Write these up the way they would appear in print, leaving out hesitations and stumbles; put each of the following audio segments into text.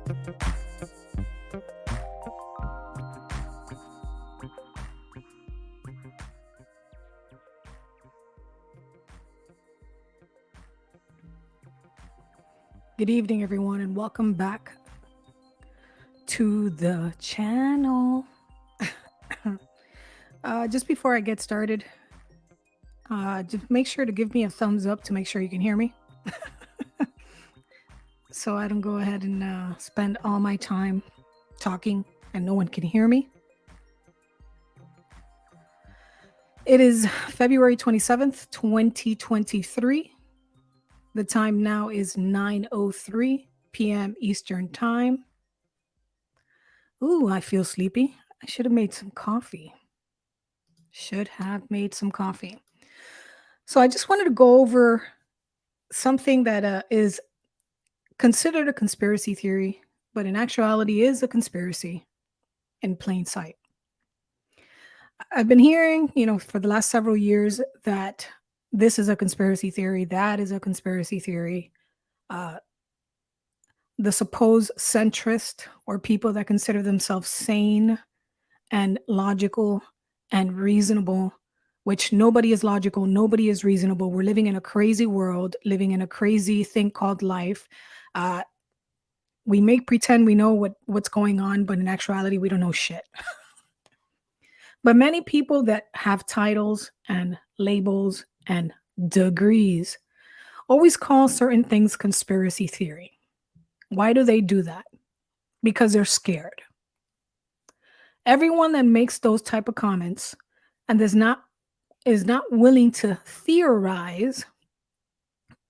Good evening, everyone, and welcome back to the channel. Just before I get started, just make sure to give me a thumbs up to make sure you can hear me. So I don't go ahead and spend all my time talking and no one can hear me. It is February 27th, 2023. The time now is 9:03 p.m. Eastern Time. Ooh, I feel sleepy. I should have made some coffee. So I just wanted to go over something that is considered a conspiracy theory, but in actuality is a conspiracy in plain sight. I've been hearing, for the last several years that this is a conspiracy theory, that is a conspiracy theory. Uh, the supposed centrist or people that consider themselves sane and logical and reasonable, which nobody is logical, nobody is reasonable. We're living in a crazy world, living in a crazy thing called life. Uh, we make pretend we know what's going on, but in actuality, we don't know shit. But many people that have titles and labels and degrees always call certain things conspiracy theory. Why do they do that? Because they're scared. Everyone that makes those type of comments and is not willing to theorize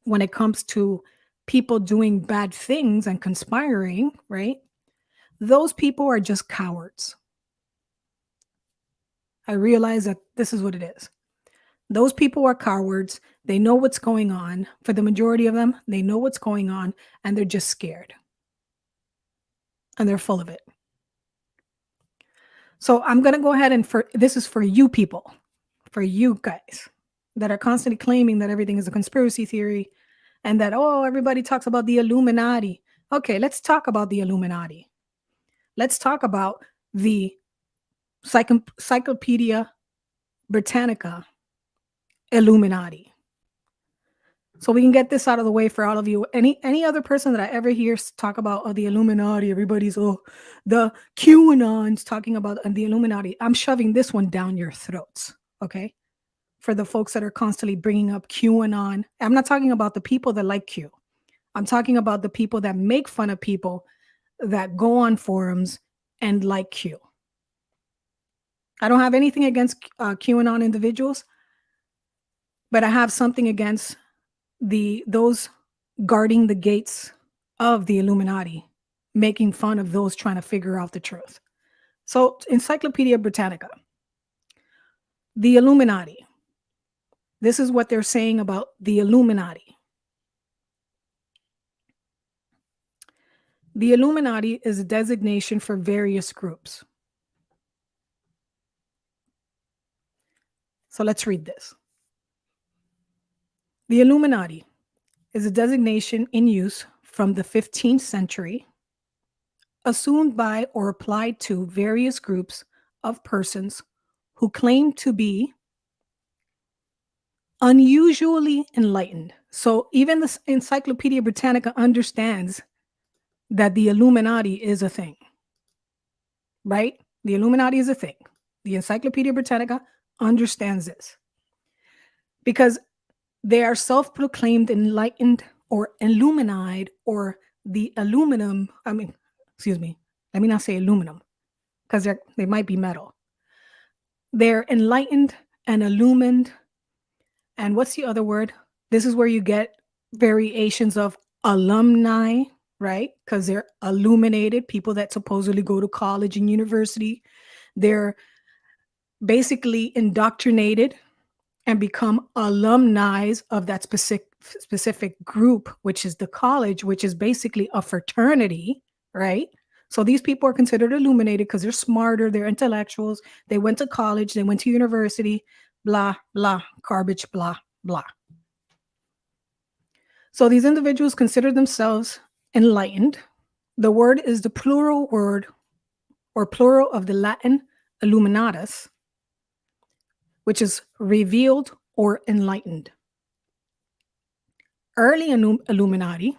when it comes to people doing bad things and conspiring, right? Those people are just cowards. I realize that this is what it is. Those people are cowards. They know what's going on. For the majority of them, they know what's going on and they're just scared. And they're full of it. So I'm going to go ahead and this is for you people, for you guys that are constantly claiming that everything is a conspiracy theory and that, everybody talks about the Illuminati. Okay, let's talk about the Illuminati. Let's talk about the Encyclopedia Britannica Illuminati. So we can get this out of the way for all of you. Any other person that I ever hear talk about the Illuminati, everybody's the QAnons talking about the Illuminati. I'm shoving this one down your throats, okay? For the folks that are constantly bringing up QAnon. I'm not talking about the people that like Q. I'm talking about the people that make fun of people that go on forums and like Q. I don't have anything against QAnon individuals, but I have something against those guarding the gates of the Illuminati, making fun of those trying to figure out the truth. So, Encyclopedia Britannica, the Illuminati. This is what they're saying about the Illuminati. The Illuminati is a designation for various groups. So let's read this. The Illuminati is a designation in use from the 15th century, assumed by or applied to various groups of persons who claim to be unusually enlightened. So even the Encyclopedia Britannica understands that the Illuminati is a thing, right? The Illuminati is a thing. The Encyclopedia Britannica understands this because they are self-proclaimed enlightened or illumined or the aluminum. Let me not say aluminum because they might be metal. They're enlightened and illumined. And what's the other word? This is where you get variations of alumni, right? Because they're illuminated, people that supposedly go to college and university. They're basically indoctrinated and become alumni of that specific group, which is the college, which is basically a fraternity, right? So these people are considered illuminated because they're smarter, they're intellectuals, they went to college, they went to university, blah, blah, garbage, blah, blah. So these individuals consider themselves enlightened, The word is the plural word or plural of the Latin illuminatus, which is revealed or enlightened. Early Illuminati,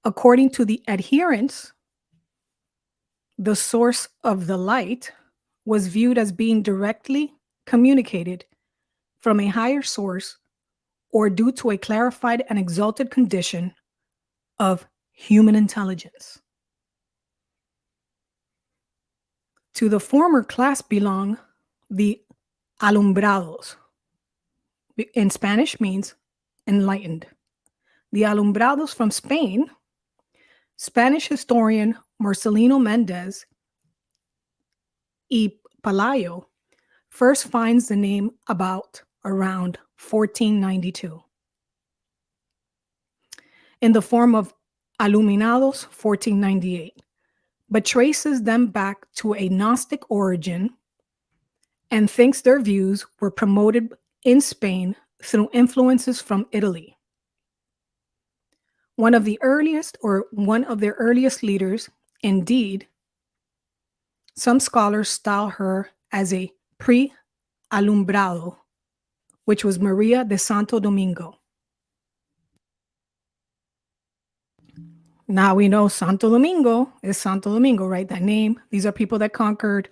according to the adherents, the source of the light was viewed as being directly communicated from a higher source or due to a clarified and exalted condition of human intelligence. To the former class belong the alumbrados. In Spanish means enlightened. The alumbrados from Spain, Spanish historian Marcelino Mendez y Palayo first finds the name about around 1492 in the form of Aluminados 1498, but traces them back to a Gnostic origin and thinks their views were promoted in Spain through influences from Italy. One of their earliest leaders, indeed, some scholars style her as a pre-alumbrado, which was Maria de Santo Domingo. Now we know Santo Domingo is Santo Domingo, right? That name. These are people that conquered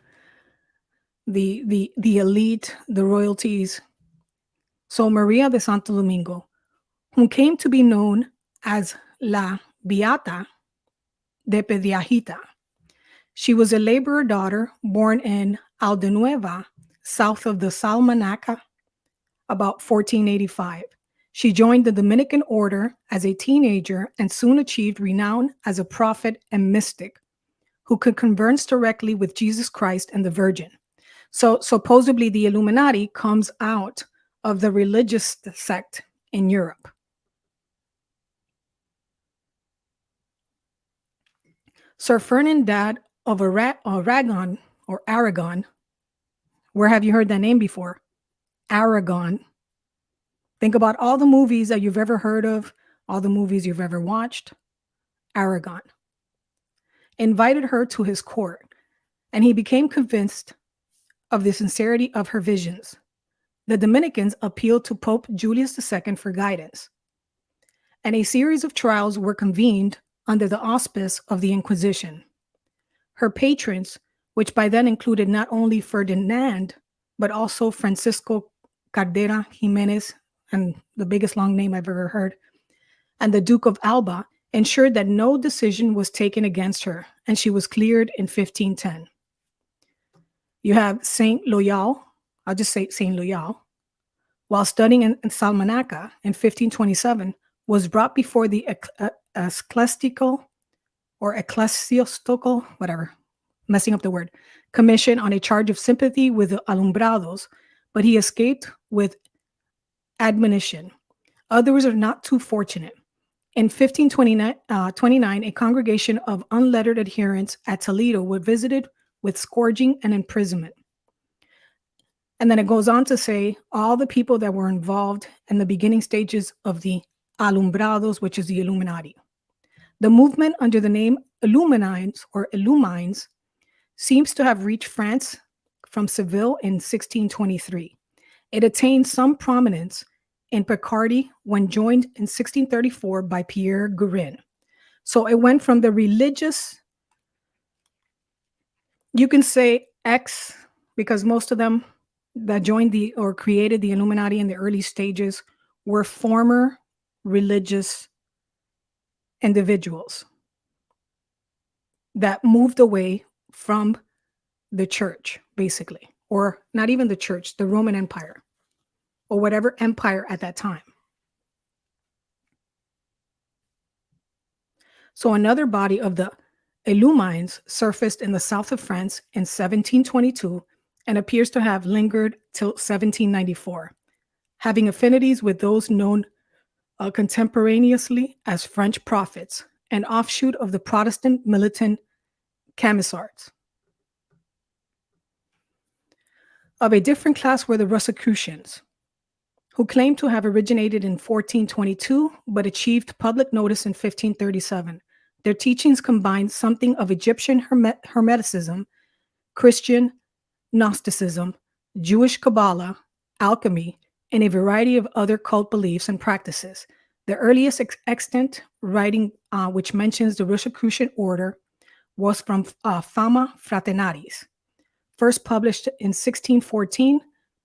the elite, the royalties. So Maria de Santo Domingo, who came to be known as La Beata de Pediajita. She was a laborer daughter born in Aldenueva, south of the Salmanaca, about 1485. She joined the Dominican order as a teenager and soon achieved renown as a prophet and mystic who could converse directly with Jesus Christ and the Virgin. So supposedly the Illuminati comes out of the religious sect in Europe. Sir Ferdinand of Aragon, where have you heard that name before? Aragon. Think about all the movies that you've ever heard of, all the movies you've ever watched. Aragon invited her to his court, and he became convinced of the sincerity of her visions. The Dominicans appealed to Pope Julius II for guidance, and a series of trials were convened under the auspice of the Inquisition. Her patrons, which by then included not only Ferdinand, but also Francisco Cardera Jimenez, and the biggest long name I've ever heard, and the Duke of Alba, ensured that no decision was taken against her, and she was cleared in 1510. You have Saint Loyal, I'll just say Saint Loyal, while studying in Salmanaca in 1527, was brought before the ecclesiastical, whatever, messing up the word, commission on a charge of sympathy with the alumbrados, but he escaped with admonition. Others are not too fortunate. In 1529, a congregation of unlettered adherents at Toledo were visited with scourging and imprisonment. And then it goes on to say all the people that were involved in the beginning stages of the alumbrados, which is the Illuminati. The movement under the name Illumines or Illumines seems to have reached France from Seville in 1623. It attained some prominence in Picardy when joined in 1634 by Pierre Guérin. So it went from the religious, you can say X, because most of them that joined or created the Illuminati in the early stages were former religious individuals that moved away from the church, basically, or not even the church, the Roman Empire, or whatever empire at that time. So another body of the Illumines surfaced in the south of France in 1722 and appears to have lingered till 1794, having affinities with those known contemporaneously as French prophets, an offshoot of the Protestant militant Camisards. Of a different class were the Rosicrucians, who claimed to have originated in 1422 but achieved public notice in 1537. Their teachings combined something of Egyptian Hermeticism, Christian Gnosticism, Jewish Kabbalah, alchemy, and a variety of other cult beliefs and practices. The earliest extant writing which mentions the Rosicrucian order was from Fama Fraternaris, first published in 1614,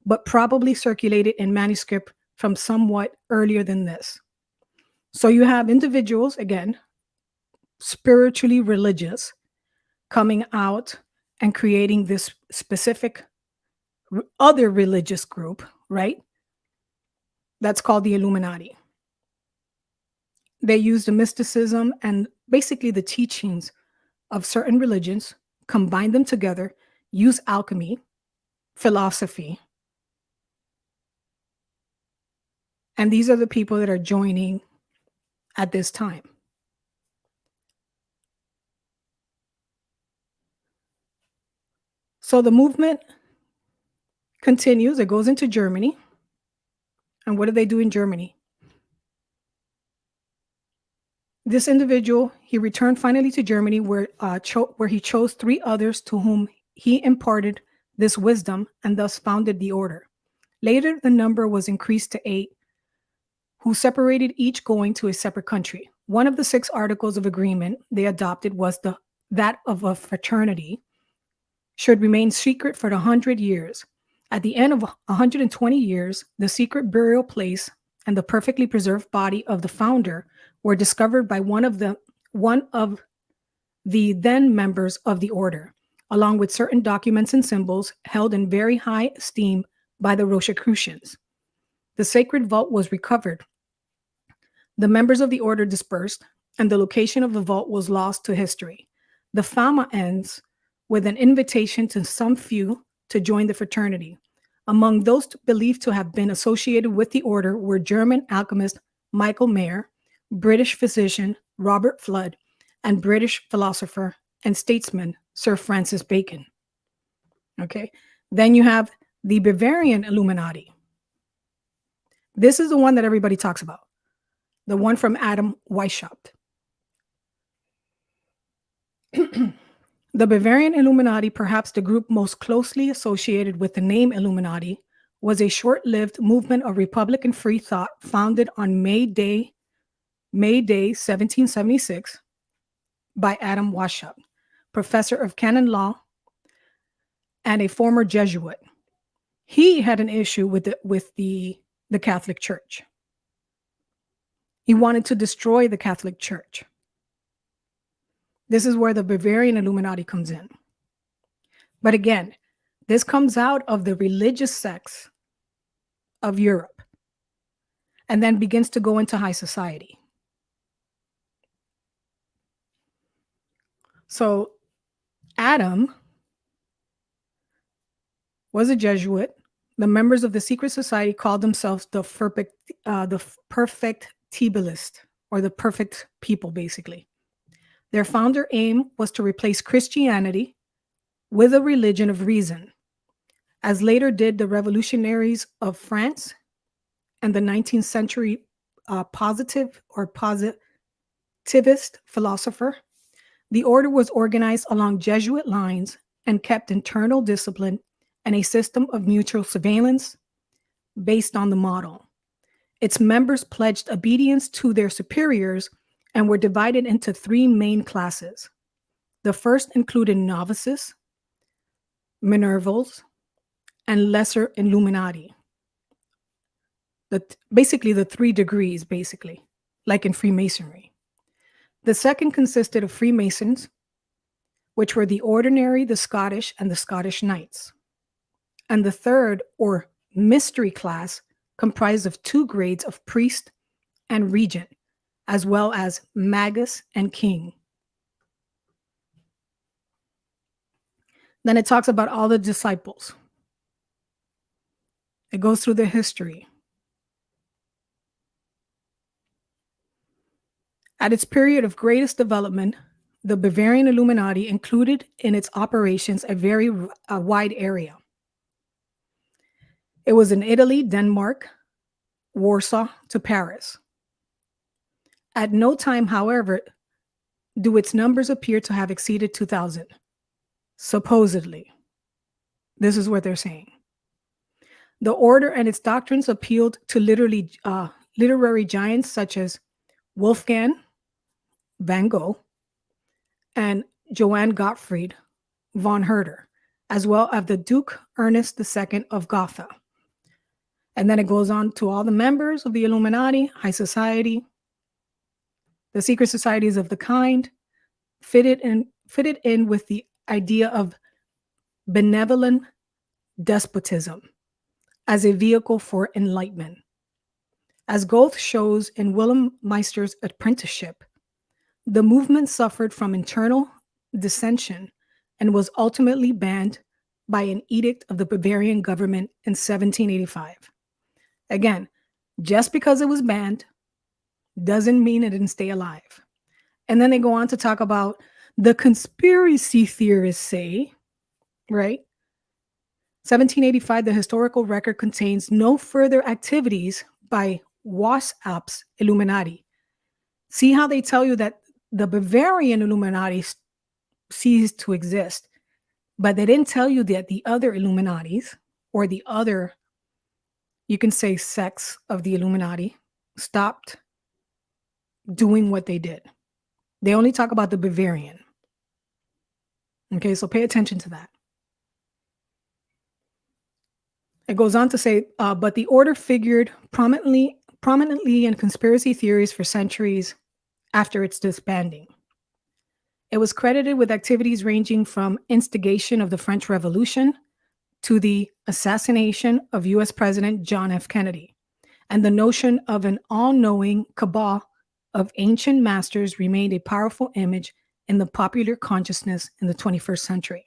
but probably circulated in manuscript from somewhat earlier than this. So you have individuals, again, spiritually religious, coming out and creating this specific other religious group, right? That's called the Illuminati. They use the mysticism and basically the teachings of certain religions, combine them together, use alchemy, philosophy. And these are the people that are joining at this time. So the movement continues, it goes into Germany. And what do they do in Germany? This individual, he returned finally to Germany where he chose 3 others to whom he imparted this wisdom and thus founded the order. Later, the number was increased to 8, who separated, each going to a separate country. One of the 6 articles of agreement they adopted was that of a fraternity should remain secret for 100 years. At the end of 120 years, the secret burial place and the perfectly preserved body of the founder were discovered by one of the then members of the order, along with certain documents and symbols held in very high esteem by the Rosicrucians. The sacred vault was recovered. The members of the order dispersed, and the location of the vault was lost to history. The Fama ends with an invitation to some few to join the fraternity. Among those believed to have been associated with the order were German alchemist Michael Mayer, British physician Robert Flood, and British philosopher and statesman Sir Francis Bacon. Okay, then you have the Bavarian Illuminati. This is the one that everybody talks about, the one from Adam Weishaupt. The Bavarian Illuminati, perhaps the group most closely associated with the name Illuminati, was a short-lived movement of Republican free thought founded on May Day 1776 by Adam Weishaupt, professor of canon law and a former Jesuit. He had an issue with the Catholic Church. He wanted to destroy the Catholic Church. This is where the Bavarian Illuminati comes in. But again, this comes out of the religious sects of Europe and then begins to go into high society. So Adam was a Jesuit. The members of the secret society called themselves the Perfectibilist, or the perfect people, basically. Their founder aim was to replace Christianity with a religion of reason, as later did the revolutionaries of France and the 19th century positivist philosopher. The order was organized along Jesuit lines and kept internal discipline and a system of mutual surveillance based on the model. Its members pledged obedience to their superiors and were divided into 3 main classes. The first included novices, Minervals, and lesser Illuminati. Basically the 3 degrees, basically, like in Freemasonry. The second consisted of Freemasons, which were the ordinary, the Scottish, and the Scottish Knights. And the third, or mystery class, comprised of 2 grades of priest and regent, as well as magus and king. Then it talks about all the disciples. It goes through the history. At its period of greatest development, the Bavarian Illuminati included in its operations a very wide area. It was in Italy, Denmark, Warsaw to Paris. At no time, however, do its numbers appear to have exceeded 2,000. Supposedly. This is what they're saying. The order and its doctrines appealed to literary giants such as Wolfgang van Gogh and Johann Gottfried von Herder, as well as the Duke Ernest II of Gotha. And then it goes on to all the members of the Illuminati, high society, the secret societies of the kind, fitted in with the idea of benevolent despotism as a vehicle for enlightenment. As Goethe shows in Wilhelm Meister's Apprenticeship, the movement suffered from internal dissension and was ultimately banned by an edict of the Bavarian government in 1785. Again, just because it was banned doesn't mean it didn't stay alive. And then they go on to talk about the conspiracy theorists say, right? 1785, the historical record contains no further activities by WASP's Illuminati. See how they tell you that the Bavarian Illuminati ceased to exist, but they didn't tell you that the other Illuminatis, or the other, you can say, sects of the Illuminati stopped doing what they did. They only talk about the Bavarian. Okay, so pay attention to that. It goes on to say, but the order figured prominently in conspiracy theories for centuries after its disbanding. It was credited with activities ranging from instigation of the French Revolution to the assassination of U.S. President John F. Kennedy. And the notion of an all-knowing cabal of ancient masters remained a powerful image in the popular consciousness in the 21st century.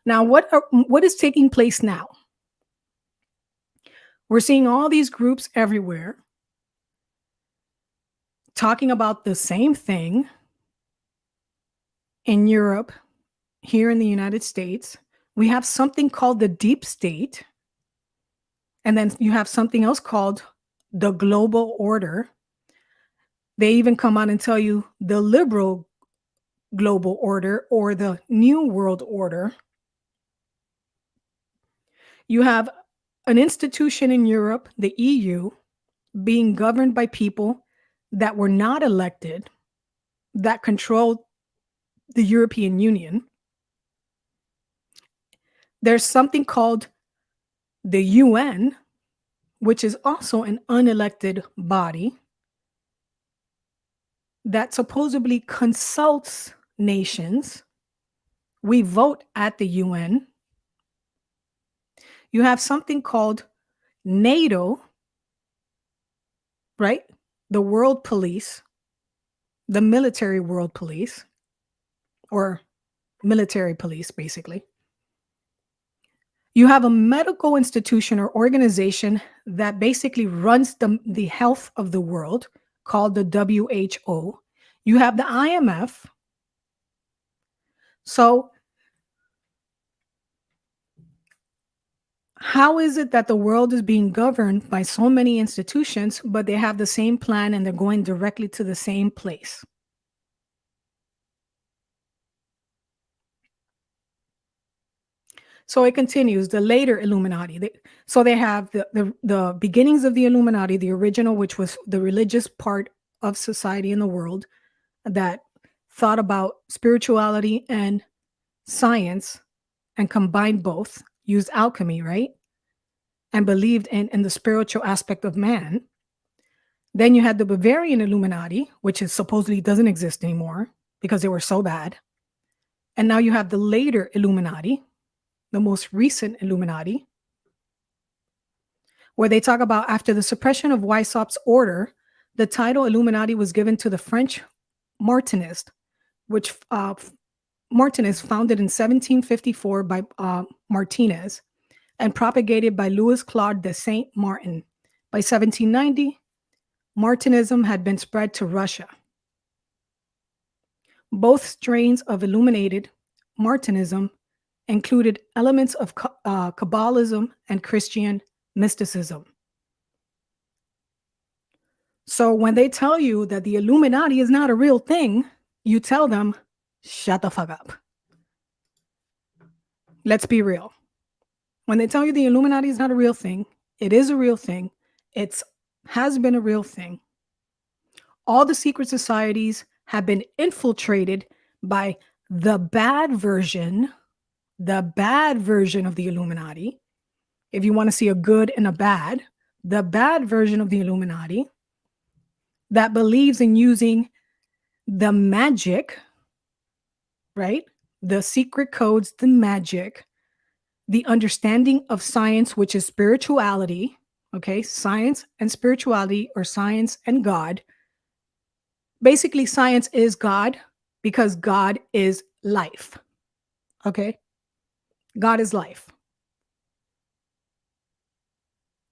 Now, what is taking place now? We're seeing all these groups everywhere talking about the same thing in Europe, here in the United States. We have something called the deep state, and then you have something else called the global order. They even come out and tell you the liberal global order or the new world order. You have an institution in Europe, the EU, being governed by people that were not elected, that controlled the European Union. There's something called the UN, which is also an unelected body that supposedly consults nations. We vote at the UN. You have something called NATO, right? The world police, the military world police, or military police, basically. You have a medical institution or organization that basically runs the health of the world, called the WHO. You have the IMF. So how is it that the world is being governed by so many institutions, but they have the same plan and they're going directly to the same place? So it continues, the later Illuminati. So they have the beginnings of the Illuminati, the original, which was the religious part of society in the world that thought about spirituality and science and combined both, used alchemy, right? And believed in the spiritual aspect of man. Then you had the Bavarian Illuminati, which is supposedly doesn't exist anymore because they were so bad. And now you have the later Illuminati, the most recent Illuminati, where they talk about after the suppression of Weissaup's order, the title Illuminati was given to the French Martinist, which Martinist founded in 1754 by Martinez and propagated by Louis Claude de Saint Martin. By 1790, Martinism had been spread to Russia. Both strains of illuminated Martinism included elements of Kabbalism and Christian mysticism. So when they tell you that the Illuminati is not a real thing, You tell them, shut the fuck up. Let's be real. When they tell you the Illuminati is not a real thing, it is a real thing. It's has been a real thing. All the secret societies have been infiltrated by the bad version of the Illuminati. If you want to see a good and a bad, the bad version of the Illuminati that believes in using the magic, right? The secret codes, the magic, the understanding of science, which is spirituality, okay? Science and spirituality, or science and God. Basically, science is God because God is life, okay? God is life.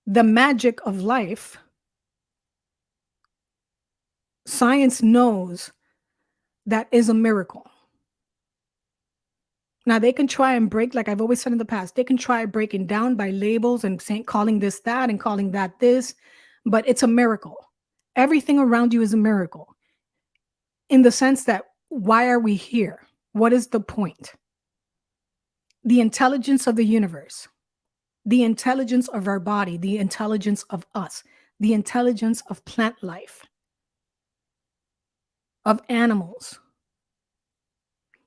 The magic of life, science knows that is a miracle. Now they can try and break, like I've always said in the past, they can try breaking down by labels and saying, calling this that and calling that this, but it's a miracle. Everything around you is a miracle in the sense that why are we here? What is the point? The intelligence of the universe, the intelligence of our body, the intelligence of us, the intelligence of plant life, of animals,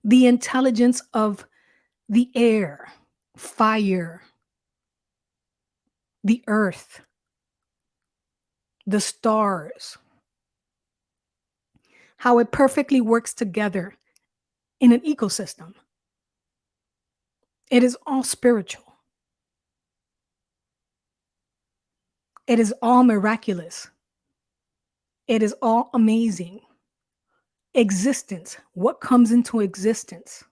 the intelligence of the air, fire, the earth, the stars, how it perfectly works together in an ecosystem. It is all spiritual. It is all miraculous. It is all amazing. Existence. What comes into existence?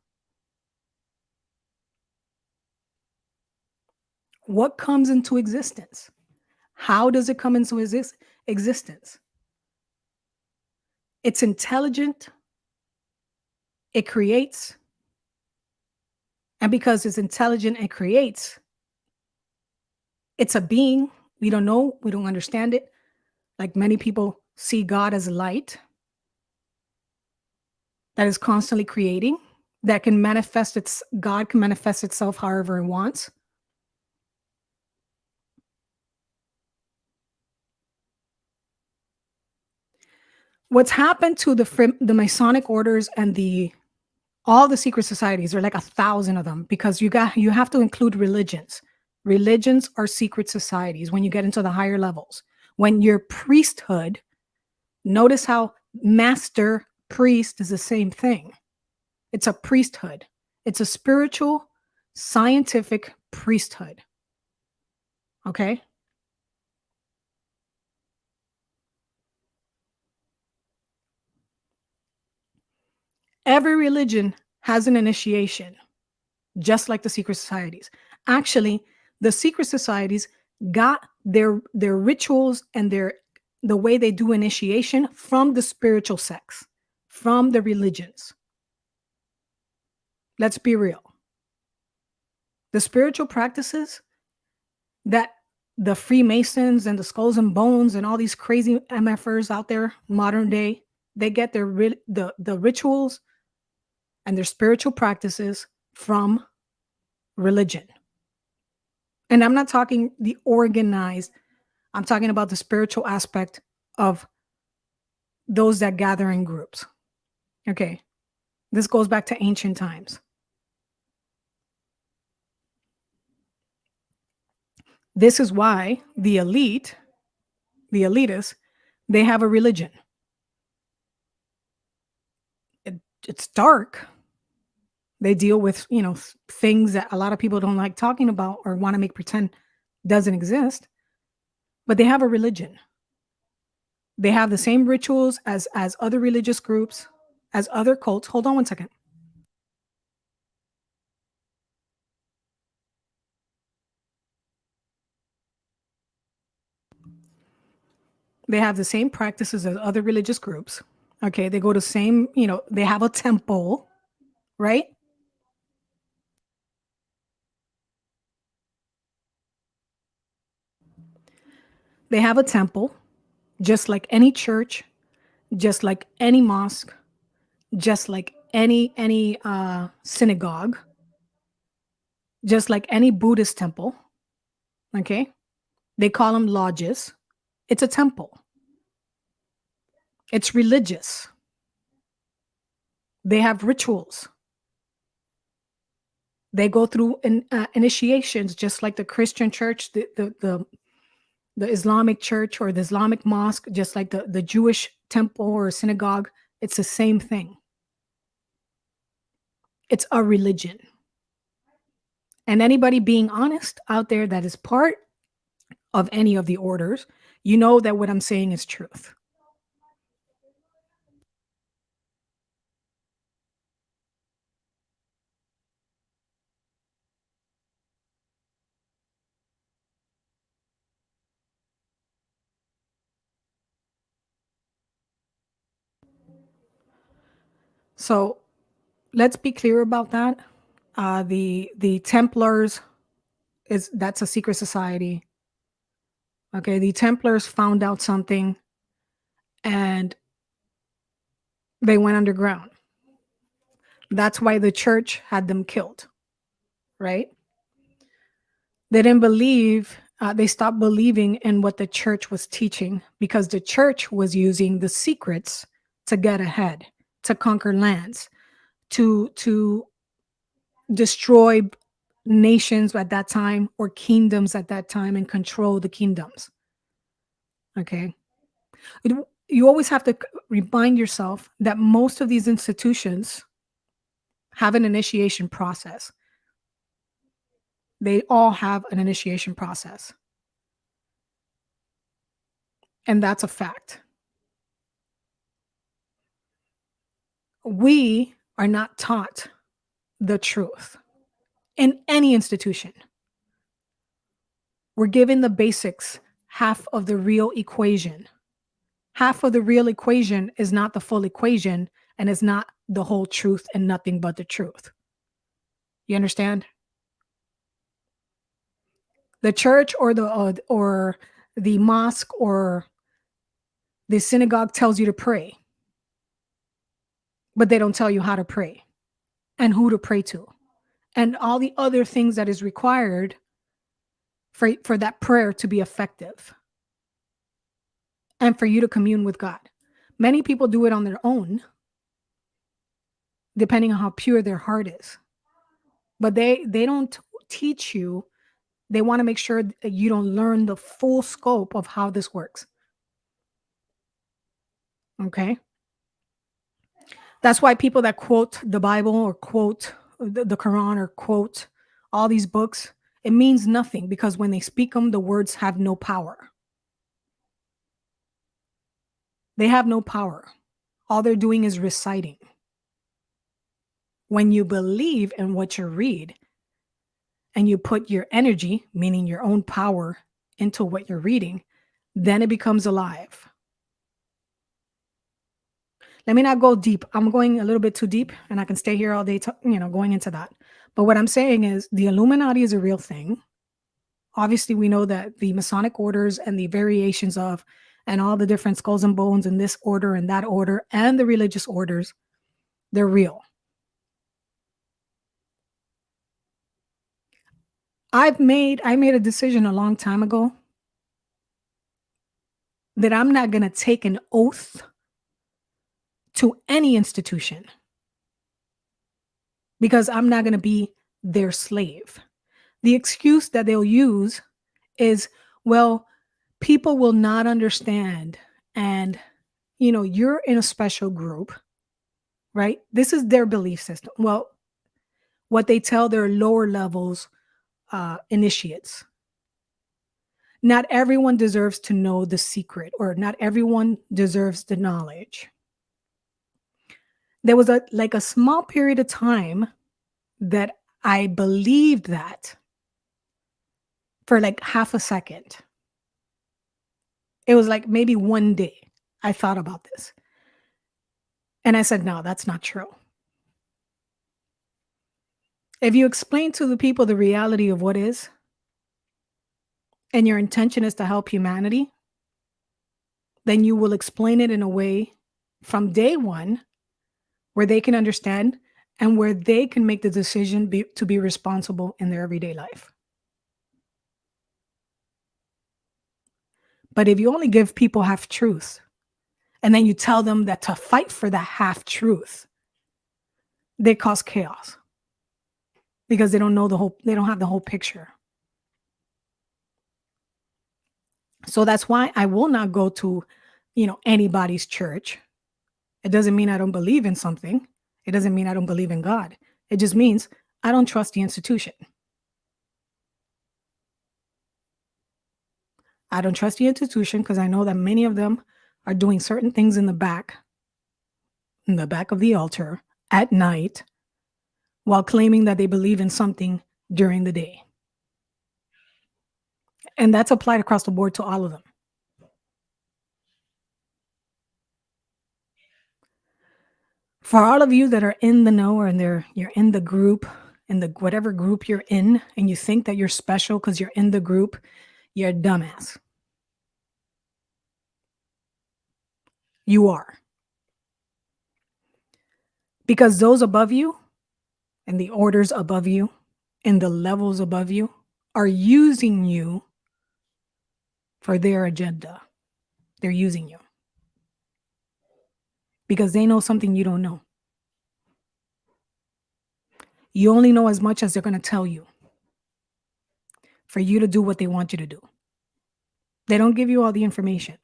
What comes into existence? How does it come into existence? It's intelligent. It creates. And because it's intelligent and creates, it's a being. We don't know. We don't understand it. Like many people see God as light that is constantly creating, that can manifest God can manifest itself however it wants. What's happened to the Masonic orders and all the secret societies, there are like 1,000 of them, because you have to include religions. Religions are secret societies when you get into the higher levels. When you're priesthood, notice how master priest is the same thing. It's a priesthood. It's a spiritual, scientific priesthood. Okay? Every religion has an initiation, just like the secret societies. Actually, the secret societies got their rituals and the way they do initiation from the spiritual sects, from the religions. Let's be real. The spiritual practices that the Freemasons and the Skulls and Bones and all these crazy MFers out there, modern day, they get the rituals and their spiritual practices from religion. And I'm not talking the organized, I'm talking about the spiritual aspect of those that gather in groups. Okay. This goes back to ancient times. This is why the elite, the elitists, they have a religion. It's dark. They deal with, things that a lot of people don't like talking about or want to make pretend doesn't exist, but they have a religion. They have the same rituals as other religious groups, as other cults. Hold on one second. They have the same practices as other religious groups. Okay, they go to same, they have a temple, right? They have a temple, just like any church, just like any mosque, just like any synagogue, just like any Buddhist temple, okay? They call them lodges. It's a temple. It's religious. They have rituals. They go through initiations, just like the Christian church, the Islamic church or the Islamic mosque, just like the Jewish temple or synagogue. It's the same thing. It's a religion. And anybody being honest out there that is part of any of the orders, you know that what I'm saying is truth. So let's be clear about that. The Templars is that's a secret society. Okay, the Templars found out something and they went underground. That's why the church had them killed, right? They didn't believe, they stopped believing in what the church was teaching because the church was using the secrets to get ahead, to conquer lands, to destroy nations at that time or kingdoms at that time and control the kingdoms. Okay. You always have to remind yourself that most of these institutions have an initiation process. They all have an initiation process. And that's a fact. We are not taught the truth in any institution. We're given the basics, half of the real equation. Half of the real equation is not the full equation and is not the whole truth and nothing but the truth. You understand? The church or the mosque or the synagogue tells you to pray, but they don't tell you how to pray and who to pray to and all the other things that is required for that prayer to be effective and for you to commune with God. Many people do it on their own, depending on how pure their heart is. But they don't teach you. They want to make sure that you don't learn the full scope of how this works. Okay? That's why people that quote the Bible or quote the Quran or quote all these books, it means nothing because when they speak them, the words have no power. They have no power. All they're doing is reciting. When you believe in what you read and you put your energy, meaning your own power, into what you're reading, then it becomes alive. Let me not go deep. I'm going a little bit too deep and I can stay here all day, going into that. But what I'm saying is the Illuminati is a real thing. Obviously, we know that the Masonic orders and the variations of, and all the different skulls and bones in this order and that order and the religious orders, they're real. I made a decision a long time ago that I'm not going to take an oath to any institution because I'm not going to be their slave. The excuse that they'll use is, well, people will not understand. And, you're in a special group, right? This is their belief system. Well, what they tell their lower levels initiates. Not everyone deserves to know the secret, or not everyone deserves the knowledge. There was a small period of time that I believed that for like half a second. It was like maybe one day I thought about this. And I said, no, that's not true. If you explain to the people the reality of what is, and your intention is to help humanity, then you will explain it in a way from day one where they can understand and where they can make the decision to be responsible in their everyday life. But if you only give people half truths and then you tell them that to fight for that half truth, they cause chaos because they don't have the whole picture. So that's why I will not go to, anybody's church. It doesn't mean I don't believe in something. It doesn't mean I don't believe in God. It just means I don't trust the institution. I don't trust the institution because I know that many of them are doing certain things in the back of the altar at night while claiming that they believe in something during the day. And that's applied across the board to all of them. For all of you that are in the know or you're in the group, in the whatever group you're in, and you think that you're special because you're in the group, you're a dumbass. You are. Because those above you and the orders above you and the levels above you are using you for their agenda. They're using you because they know something you don't know. You only know as much as they're going to tell you for you to do what they want you to do. They don't give you all the information.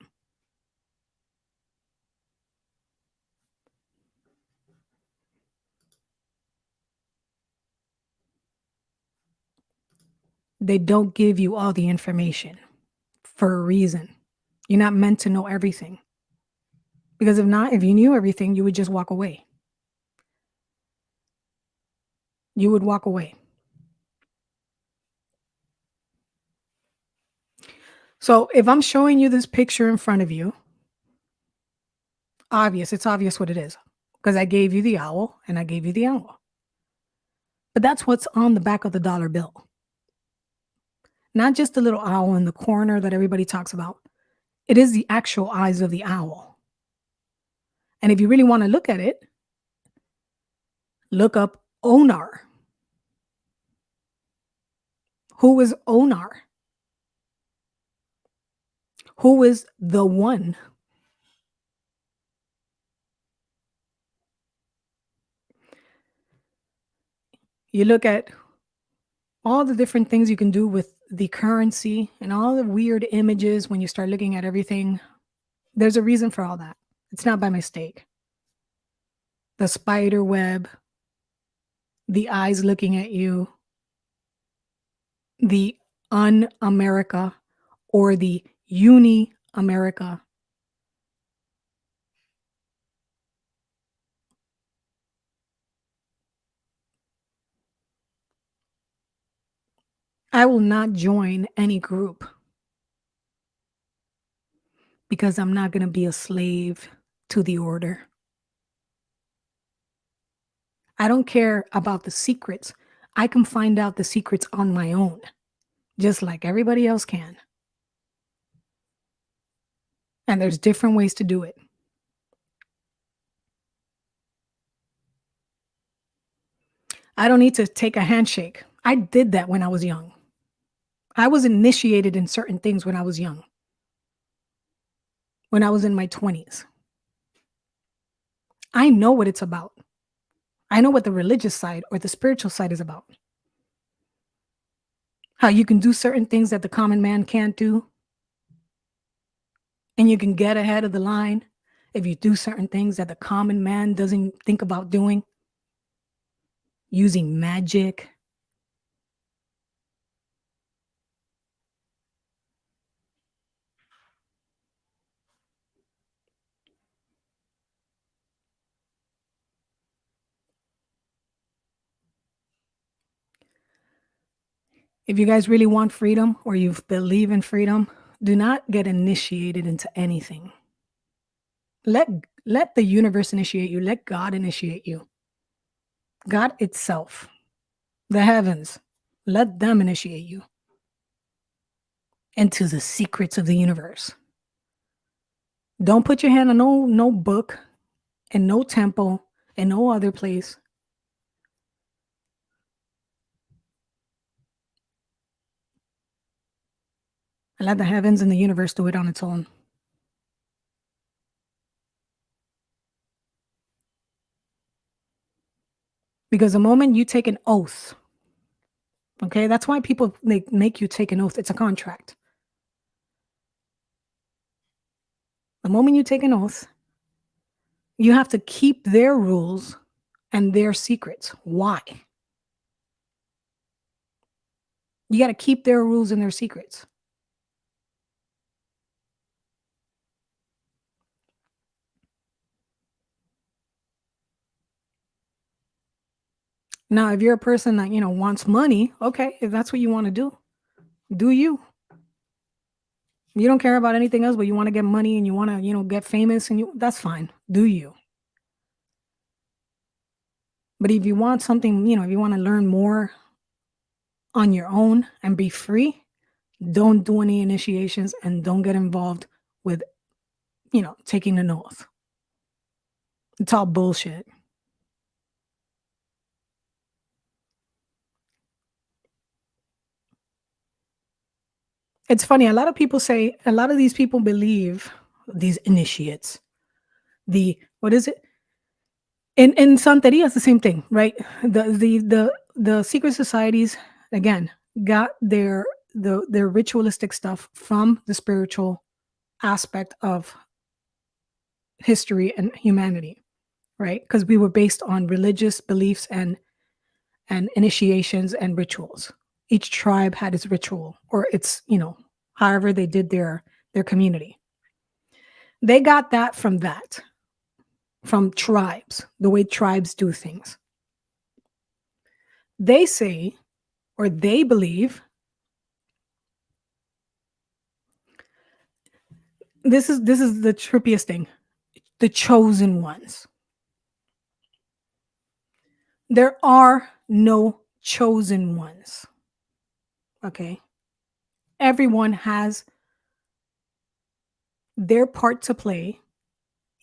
They don't give you all the information for a reason. You're not meant to know everything. Because if not, if you knew everything, you would just walk away. You would walk away. So if I'm showing you this picture in front of you, it's obvious what it is. Because I gave you the owl and I gave you the owl. But that's what's on the back of the dollar bill. Not just the little owl in the corner that everybody talks about. It is the actual eyes of the owl. And if you really want to look at it, look up Onar. Who is Onar? Who is the one? You look at all the different things you can do with the currency and all the weird images when you start looking at everything. There's a reason for all that. It's not by mistake. The spider web, the eyes looking at you, the un-America or the uni-America. I will not join any group because I'm not going to be a slave to the order. I don't care about the secrets. I can find out the secrets on my own, just like everybody else can. And there's different ways to do it. I don't need to take a handshake. I did that when I was young. I was initiated in certain things when I was young, when I was in my 20s. I know what it's about. I know what the religious side or the spiritual side is about. How you can do certain things that the common man can't do. And you can get ahead of the line if you do certain things that the common man doesn't think about doing. Using magic. If you guys really want freedom or you believe in freedom, do not get initiated into anything. Let the universe initiate you. Let God initiate you. God itself, the heavens, let them initiate you into the secrets of the universe. Don't put your hand on no book and no temple in no other place, and let the heavens and the universe do it on its own. Because the moment you take an oath, okay, that's why people they make you take an oath. It's a contract. The moment you take an oath, you have to keep their rules and their secrets. Why? You got to keep their rules and their secrets. Now, if you're a person that, wants money, okay, if that's what you want to do you. You don't care about anything else, but you want to get money and you want to, get famous and that's fine. Do you? But if you want something, if you want to learn more on your own and be free, don't do any initiations and don't get involved with, taking an oath. It's all bullshit. It's funny. A lot of these people believe these initiates. What is it? In Santeria, it's the same thing, right? The secret societies again got their ritualistic stuff from the spiritual aspect of history and humanity, right? Because we were based on religious beliefs and initiations and rituals. Each tribe had its ritual or its, however they did their community. They got that from tribes, the way tribes do things. They say or they believe this is the trippiest thing. The chosen ones. There are no chosen ones. Okay? Everyone has their part to play,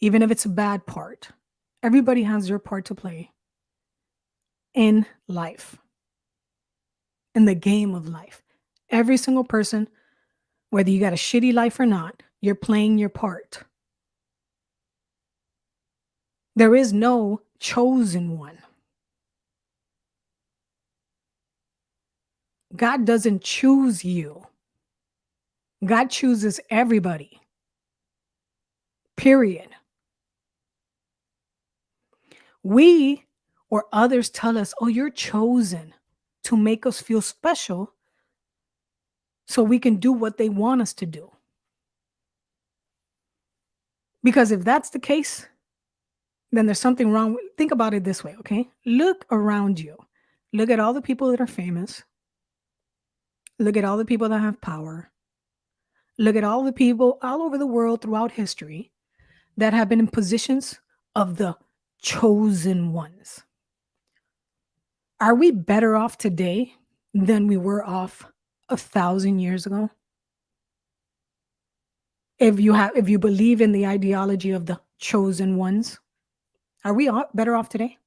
even if it's a bad part. Everybody has their part to play in life, in the game of life. Every single person, whether you got a shitty life or not, you're playing your part. There is no chosen one. God doesn't choose you. God chooses everybody. Period. We or others tell us, oh, you're chosen to make us feel special so we can do what they want us to do. Because if that's the case, then there's something wrong. Think about it this way, okay? Look around you. Look at all the people that are famous. Look at all the people that have power. Look at all the people all over the world throughout history that have been in positions of the chosen ones. Are we better off today than we were off 1,000 years ago? If you believe in the ideology of the chosen ones, are we better off today?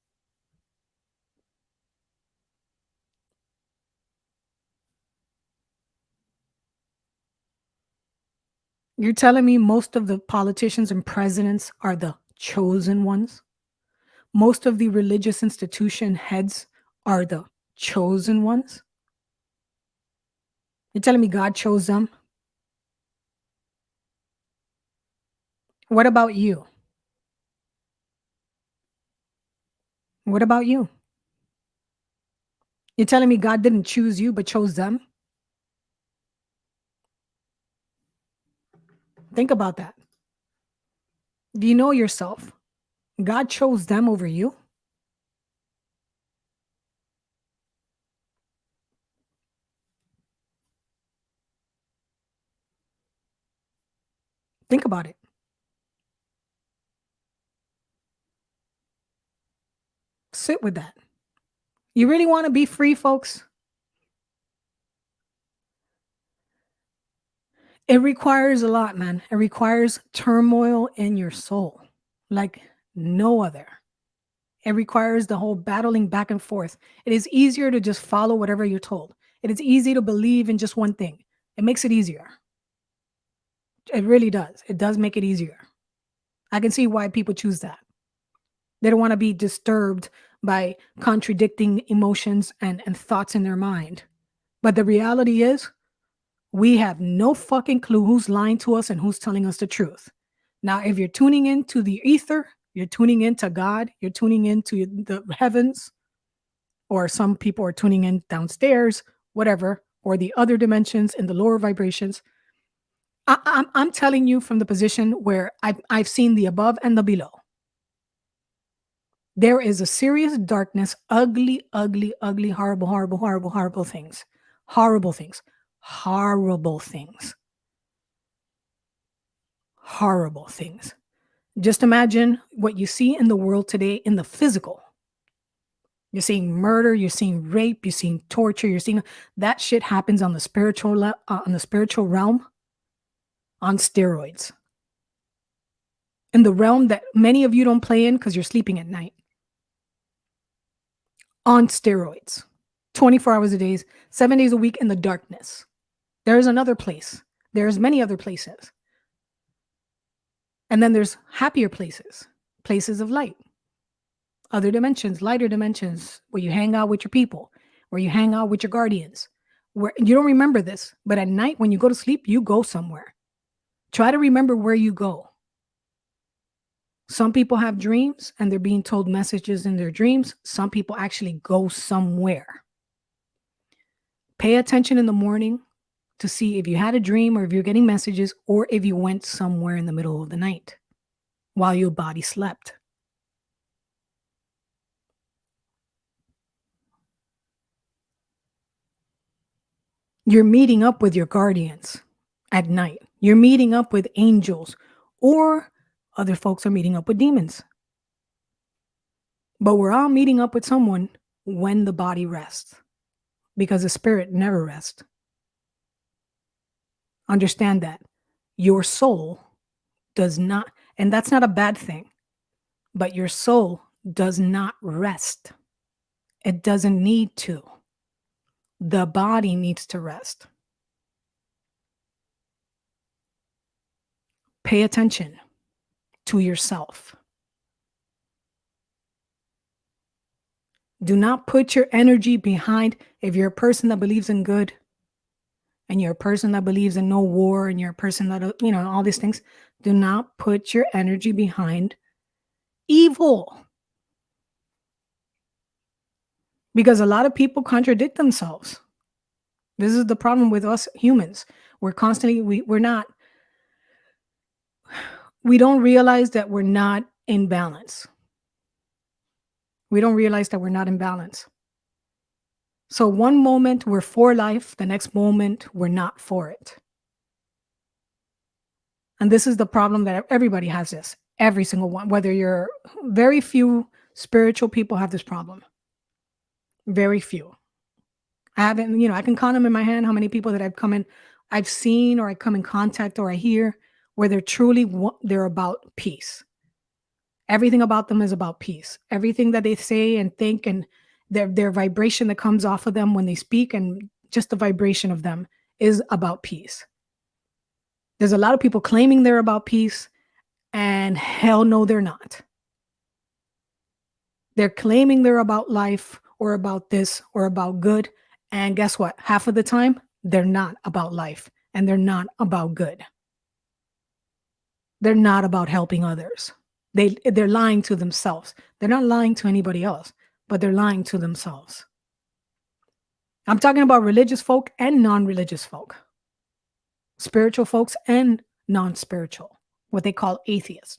You're telling me most of the politicians and presidents are the chosen ones? Most of the religious institution heads are the chosen ones? You're telling me God chose them? What about you? What about you? You're telling me God didn't choose you but chose them? Think about that. Do you know yourself? God chose them over you? Think about it. Sit with that. You really want to be free, folks? It requires a lot, man. It requires turmoil in your soul like no other. It requires the whole battling back and forth. It is easier to just follow whatever you're told. It is easy to believe in just one thing. It makes it easier. It really does. It does make it easier. I can see why people choose that. They don't want to be disturbed by contradicting emotions and thoughts in their mind. But the reality is, we have no fucking clue who's lying to us and who's telling us the truth. Now, if you're tuning into the ether, you're tuning into God, you're tuning into the heavens, or some people are tuning in downstairs, whatever, or the other dimensions in the lower vibrations. I'm telling you from the position where I've seen the above and the below. There is a serious darkness, ugly, ugly, ugly, horrible, horrible, horrible, horrible things. Horrible things. Horrible things. Horrible things. Just imagine what you see in the world today in the physical. You're seeing murder, you're seeing rape, you're seeing torture, you're seeing that shit happens on the spiritual realm on steroids. In the realm that many of you don't play in because you're sleeping at night. On steroids. 24 hours a day, 7 days a week in the darkness. There is another place. There's many other places. And then there's happier places, places of light, other dimensions, lighter dimensions, where you hang out with your people, where you hang out with your guardians, where you don't remember this, but at night when you go to sleep, you go somewhere. Try to remember where you go. Some people have dreams and they're being told messages in their dreams. Some people actually go somewhere. Pay attention in the morning to see if you had a dream or if you're getting messages or if you went somewhere in the middle of the night while your body slept. You're meeting up with your guardians at night. You're meeting up with angels, or other folks are meeting up with demons. But we're all meeting up with someone when the body rests, because the spirit never rests. Understand that your soul does not, and that's not a bad thing, but your soul does not rest. It doesn't need to. The body needs to rest. Pay attention to yourself. Do not put your energy behind, if you're a person that believes in good, and you're a person that believes in no war, and you're a person that, all these things, do not put your energy behind evil. Because a lot of people contradict themselves. This is the problem with us humans. We're constantly, we don't realize that we're not in balance. We don't realize that we're not in balance. So one moment we're for life, the next moment we're not for it. And this is the problem that everybody has this. Every single one, whether you're, very few spiritual people have this problem. Very few. I haven't, I can count them in my hand how many people that I've seen or I come in contact or I hear where they're about peace. Everything about them is about peace. Everything that they say and think and their vibration that comes off of them when they speak and just the vibration of them is about peace. There's a lot of people claiming they're about peace, and hell no, they're not. They're claiming they're about life or about this or about good. And guess what? Half of the time, they're not about life and they're not about good. They're not about helping others. They're lying to themselves. They're not lying to anybody else, but they're lying to themselves. I'm talking about religious folk and non-religious folk, spiritual folks and non-spiritual, what they call atheists.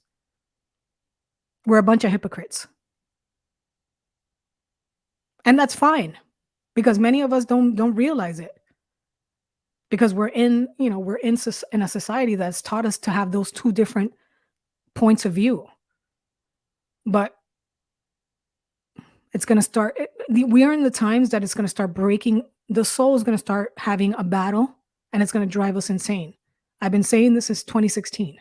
We're a bunch of hypocrites. And that's fine, because many of us don't realize it. Because we're in a society that's taught us to have those two different points of view. But it's going to start, we are in the times that it's going to start breaking. The soul is going to start having a battle, and it's going to drive us insane. I've been saying this since 2016.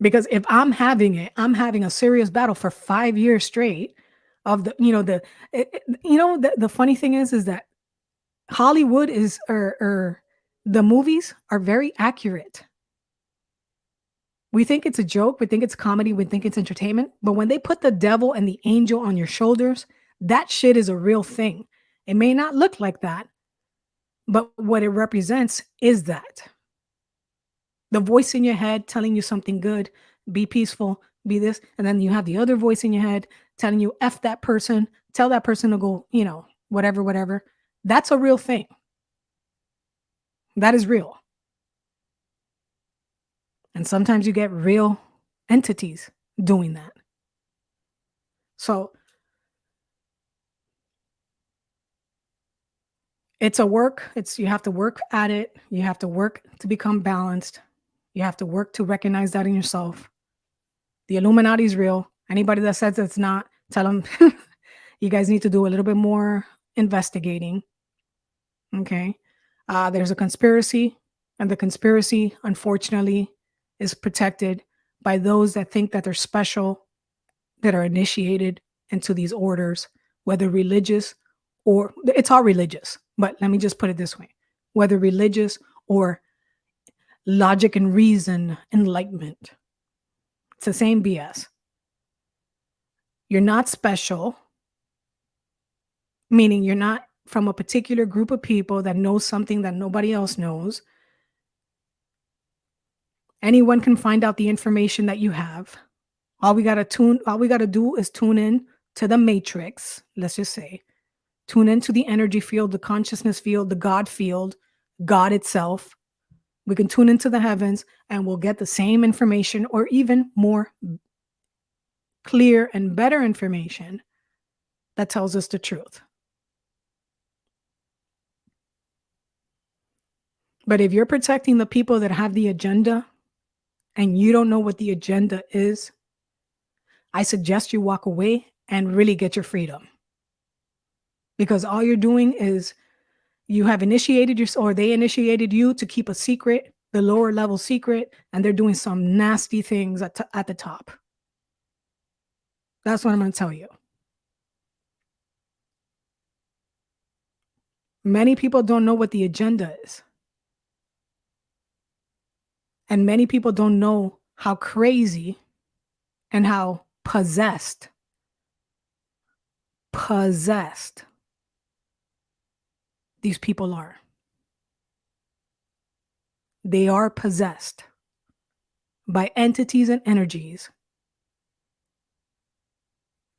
Because if I'm having it, I'm having a serious battle for 5 years straight of the you know, the funny thing is that Hollywood is or the movies are very accurate. We think it's a joke, we think it's comedy, we think it's entertainment, but when they put the devil and the angel on your shoulders, that shit is a real thing. It may not look like that, but what it represents is that. The voice in your head telling you something good, be peaceful, be this, and then you have the other voice in your head telling you F that person, tell that person to go, whatever, whatever. That's a real thing. That is real. And sometimes you get real entities doing that. So it's a work. You have to work at it. You have to work to become balanced. You have to work to recognize that in yourself. The Illuminati is real. Anybody that says it's not, tell them you guys need to do a little bit more investigating. Okay. There's a conspiracy, and the conspiracy, unfortunately, is protected by those that think that they're special, that are initiated into these orders, whether religious or it's all religious. But let me just put it this way, whether religious or logic and reason enlightenment. It's the same BS. You're not special, meaning you're not from a particular group of people that knows something that nobody else knows. Anyone can find out the information that you have. All we got to do is tune in to the matrix, let's just say. Tune into the energy field, the consciousness field, the God field, God itself. We can tune into the heavens and we'll get the same information or even more clear and better information that tells us the truth. But if you're protecting the people that have the agenda and you don't know what the agenda is, I suggest you walk away and really get your freedom. Because all you're doing is you have initiated or they initiated you to keep a secret, the lower level secret, and they're doing some nasty things at the top. That's what I'm going to tell you. Many people don't know what the agenda is. And many people don't know how crazy and how possessed these people are. They are possessed by entities and energies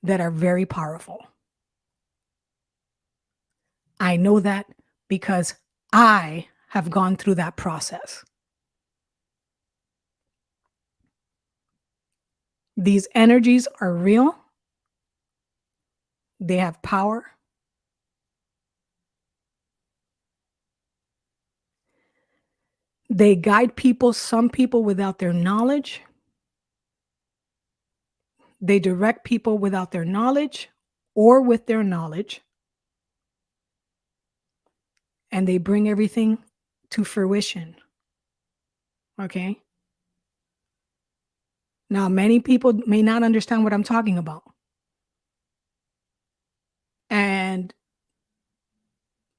that are very powerful. I know that because I have gone through that process. These energies are real. They have power. They guide people, some people without their knowledge. They direct people without their knowledge or with their knowledge. And they bring everything to fruition. Okay? Now, many people may not understand what I'm talking about. And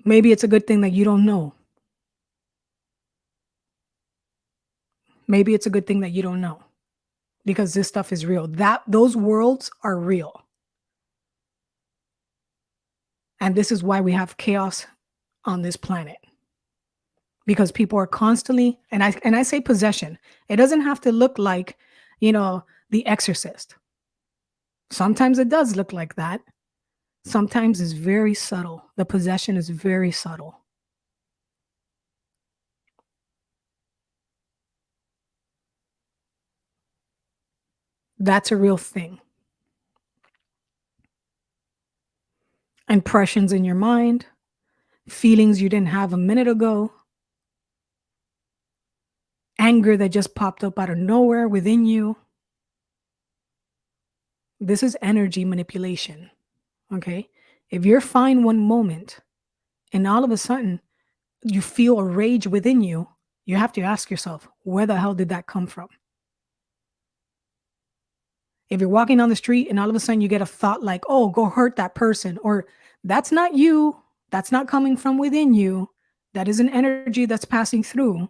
maybe it's a good thing that you don't know. Maybe it's a good thing that you don't know. Because this stuff is real. Those worlds are real. And this is why we have chaos on this planet. Because people are constantly, and I say possession. It doesn't have to look like, The Exorcist. Sometimes it does look like that. Sometimes it's very subtle. The possession is very subtle. That's a real thing. Impressions in your mind, feelings you didn't have a minute ago, anger that just popped up out of nowhere within you. This is energy manipulation. Okay? If you're fine one moment and all of a sudden you feel a rage within you, you have to ask yourself, where the hell did that come from? If you're walking down the street and all of a sudden you get a thought like, "Oh, go hurt that person," or that's not you, that's not coming from within you, that is an energy that's passing through,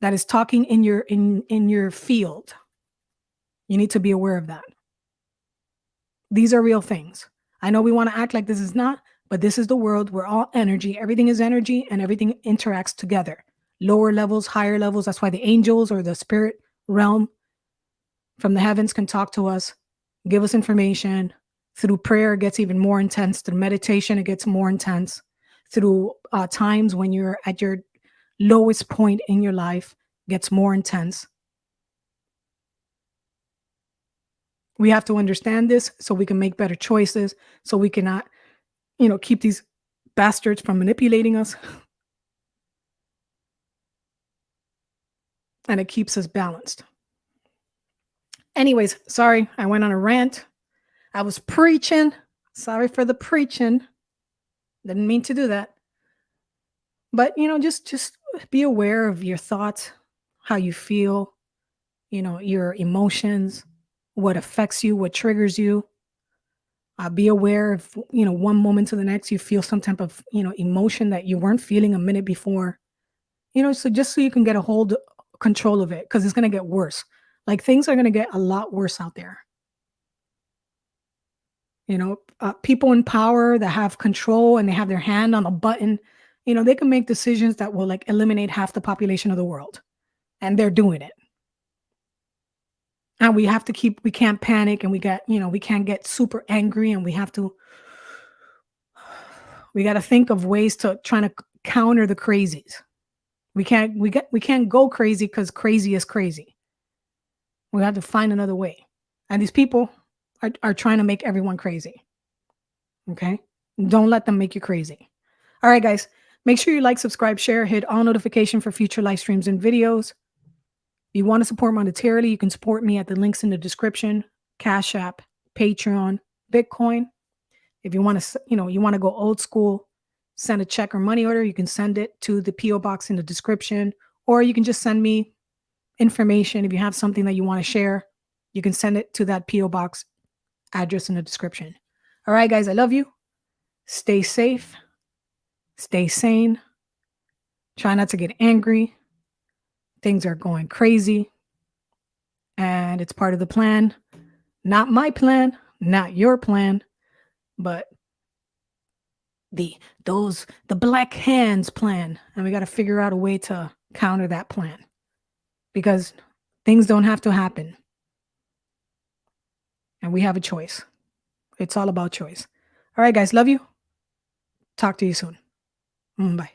that is talking in your field. You need to be aware of that. These are real things. I know we want to act like this is not, but this is the world. We're all energy. Everything is energy and everything interacts together. Lower levels, higher levels. That's why the angels or the spirit realm from the heavens can talk to us, give us information. Through prayer, it gets even more intense. Through meditation, it gets more intense. Through times when you're at your lowest point in your life, gets more intense. We have to understand this so we can make better choices, so we cannot, keep these bastards from manipulating us, and it keeps us balanced. Anyways, sorry, I went on a rant. I was preaching. Sorry for the preaching. Didn't mean to do that. But, just be aware of your thoughts, how you feel, your emotions, what affects you, what triggers you. Be aware if, one moment to the next you feel some type of, emotion that you weren't feeling a minute before. So just so you can get a hold control of it, because it's going to get worse. Like, things are going to get a lot worse out there. People in power that have control and they have their hand on a button, they can make decisions that will like eliminate half the population of the world, and they're doing it. And we can't panic, and we can't get super angry, and we got to think of ways to trying to counter the crazies. We can't go crazy because crazy is crazy. We have to find another way. And these people are trying to make everyone crazy. Okay? Don't let them make you crazy. All right, guys. Make sure you like, subscribe, share, hit all notification for future live streams and videos. If you want to support monetarily, you can support me at the links in the description: Cash App, Patreon, Bitcoin. If you want to, you want to go old school, send a check or money order, you can send it to the PO box in the description, or you can just send me information. If you have something that you want to share, you can send it to that PO box address in the description. All right, guys, I love you. Stay safe. Stay sane. Try not to get angry. Things are going crazy, and it's part of the plan. Not my plan, not your plan, but the black hands plan. And we got to figure out a way to counter that plan, because things don't have to happen. And we have a choice. It's all about choice. All right, guys, love you. Talk to you soon. Bye.